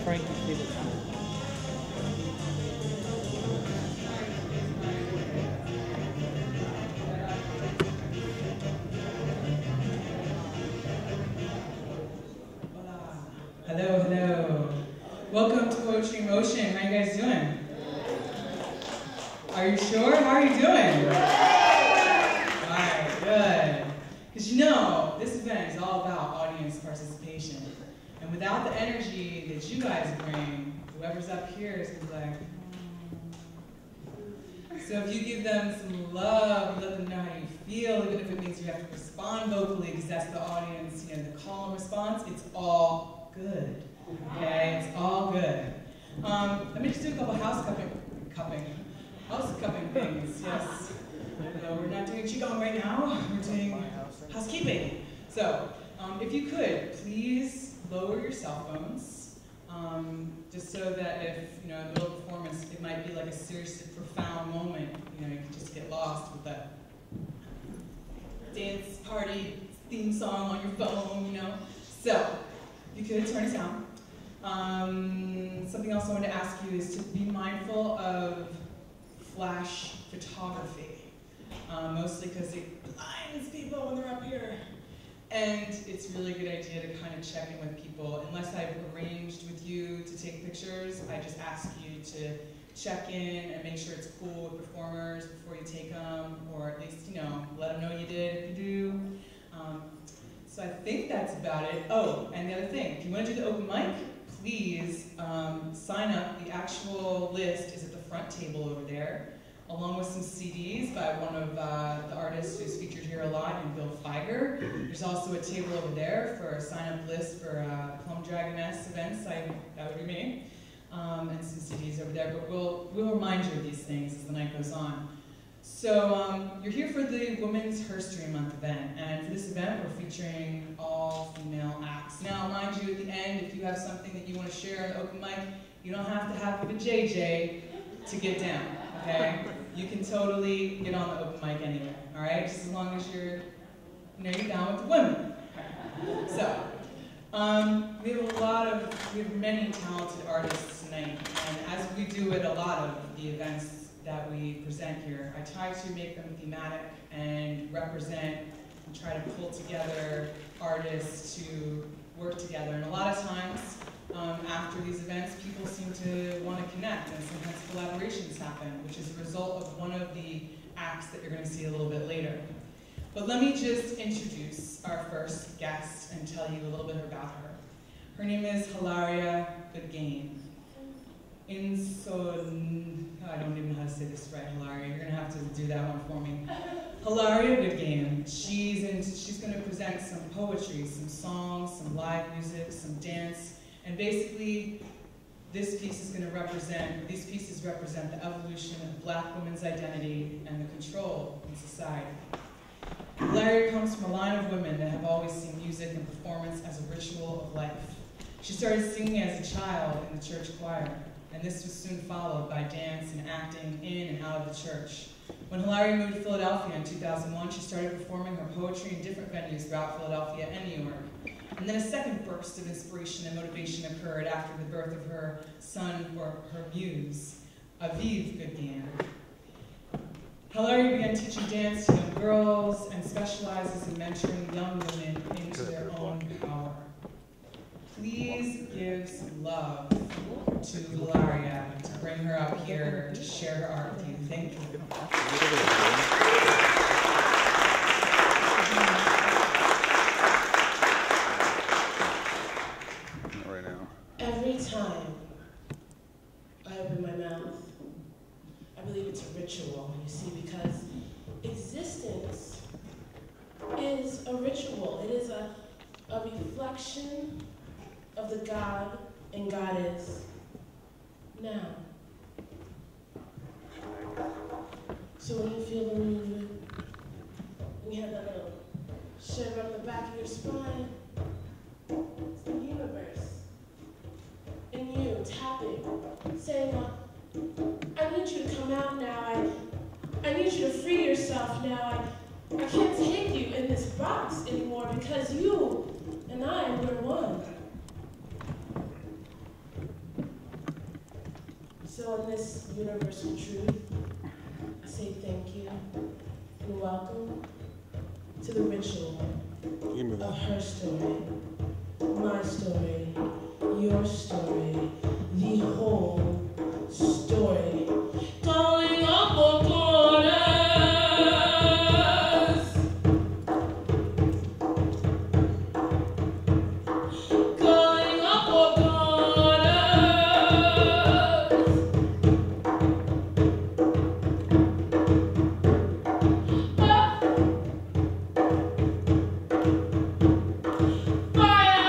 Frank, give it. Hello, hello. Welcome to Poetry in Motion. How you guys doing? Are you sure? How are you doing? Alright, good. Because you know, this event is all about audience participation. And without the energy that you guys bring, whoever's up here is going to be like, So if you give them some love, you let them know how you feel, even if it means you have to respond vocally because that's the audience, you know, the call and response, it's all good. Okay, it's all good. Let me just do a couple house cupping things. Yes. No, we're not doing qigong right now. We're doing housekeeping. So, if you could, please lower your cell phones, just so that if, you know, in the middle of performance, it might be like a serious, profound moment. You know, you can just get lost with that dance party theme song on your phone, you know. So, you could turn it down. Something else I wanted to ask you is to be mindful of flash photography, mostly because it blinds people when they're up here. And it's really a good idea to kind of check in with people. Unless I've arranged with you to take pictures, I just ask you to check in and make sure it's cool with performers before you take them, or at least, you know, let them know you did if you do. So I think that's about it. Oh, and the other thing, if you want to do the open mic, please sign up. The actual list is at the front table over there, along with some CDs by one of the artists who's featured here a lot, and Bill Feiger. There's also a table over there for a sign-up list for Plum Dragoness events. That would be me. And some CDs over there. But we'll remind you of these things as the night goes on. So you're here for the Women's History Month event, and for this event we're featuring all female acts. Now, mind you, at the end, if you have something that you want to share in the open mic, you don't have to have the JJ to get down, okay? You can totally get on the open mic anyway, all right? Just as long as you're down with the women. So, we have many talented artists tonight, and as we do at a lot of the events that we present here, I try to make them thematic and represent and try to pull together artists to work together. And a lot of times, after these events, people seem to want to connect, and sometimes collaborations happen, which is a result of one of the acts that you're going to see a little bit later. But let me just introduce our first guest and tell you a little bit about her. Her name is Hillaria Goodgame. I don't even know how to say this right, Hillaria. You're going to have to do that one for me. Hillaria Goodgame. She's going to present some poetry, some songs, some live music, some dance, and basically these pieces represent the evolution of Black women's identity and the control in society. Hillaria comes from a line of women that have always seen music and performance as a ritual of life. She started singing as a child in the church choir, and this was soon followed by dance and acting in and out of the church. When Hillaria moved to Philadelphia in 2001, she started performing her poetry in different venues throughout Philadelphia and New York. And then a second burst of inspiration and motivation occurred after the birth of her son, or her muse, Aviv Goodgame. Hillaria began teaching dance to young girls and specializes in mentoring young women into their own power. Please give some love to Hillaria to bring her up here to share her art with you. Thank you. Right now. Every time I open my mouth, I believe it's a ritual, you see, because existence is a ritual. It is a reflection of the God and Goddess now. So when you feel the movement, when you have that little shiver up the back of your spine, it's the universe in you tapping, saying, I need you to come out now. I need you to free yourself now. I can't take you in this box anymore because you and I, we're one. So in this universal truth, I say thank you and welcome to the ritual of her story, my story, your story, the whole story. Calling up for corners. Calling up for corners. Fire.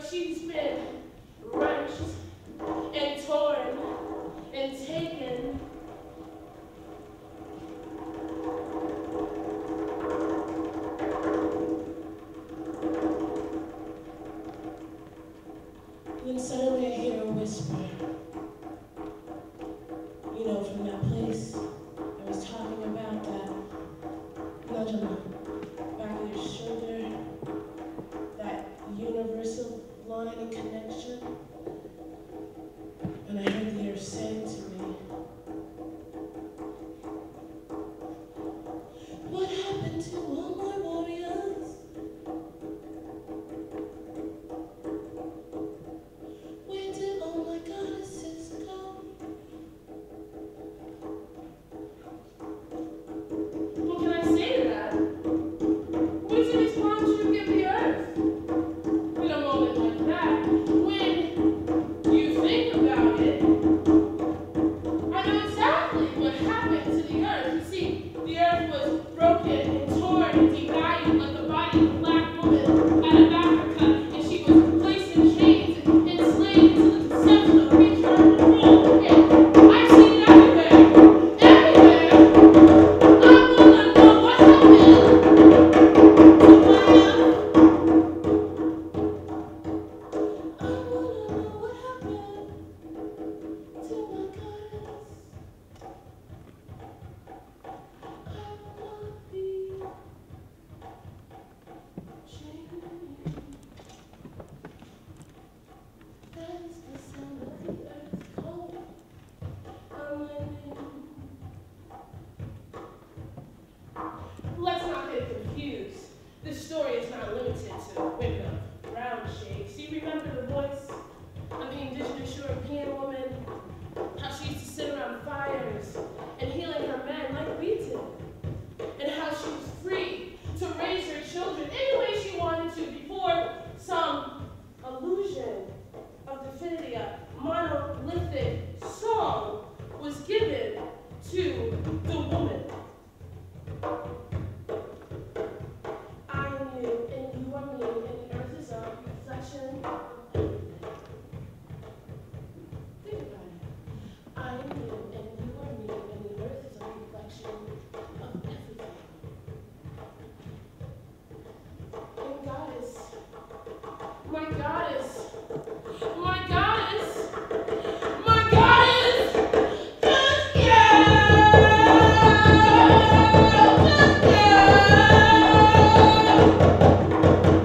She's been wrenched and torn and taken. Then suddenly I hear a whisper. You know, from that place I was talking about, that nudge on the back of your shoulder, that universal line and connection. And I heard the earth saying to me, what happened to all my warriors? Where did all my goddesses monolithic song was given to the woman. I am you, and you are me, and the earth is a reflection of everything. Think about it. I am you, and you are me, and the earth is a reflection of everything. And goddess, my goddess, my goddess, my goddess, just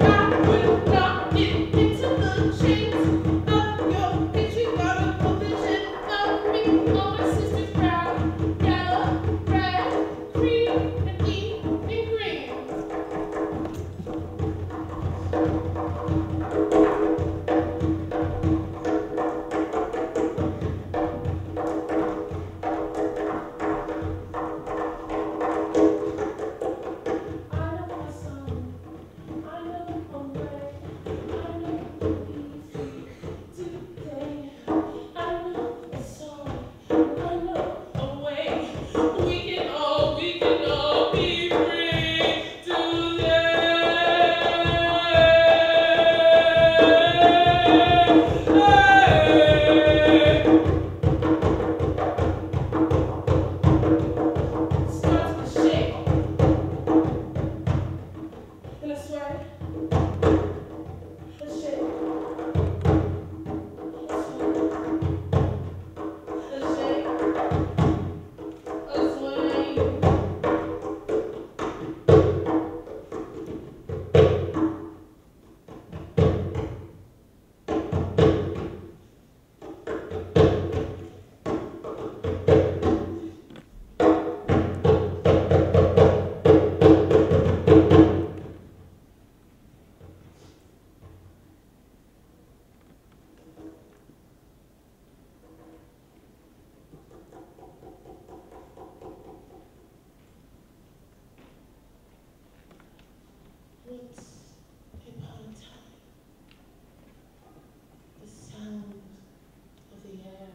I would not get into the chains of your patriarchal vision of me. All my sisters brown, yellow, red, cream, and pink, and green. I know my song, I know my way, I know the easy today. I know a song, I know a way. We can all be free today. Starts to shake, and I swear, let's shake, let's sway, let's shake, let's sway. Once upon a time, the sound of the air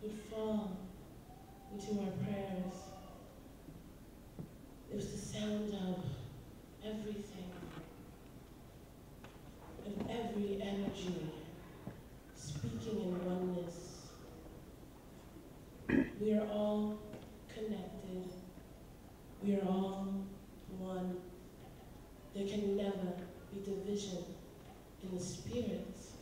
would fall into our prayers. It was the sound of everything, of every energy speaking in oneness. We are all connected. We are all one. There can never be division in the spirits.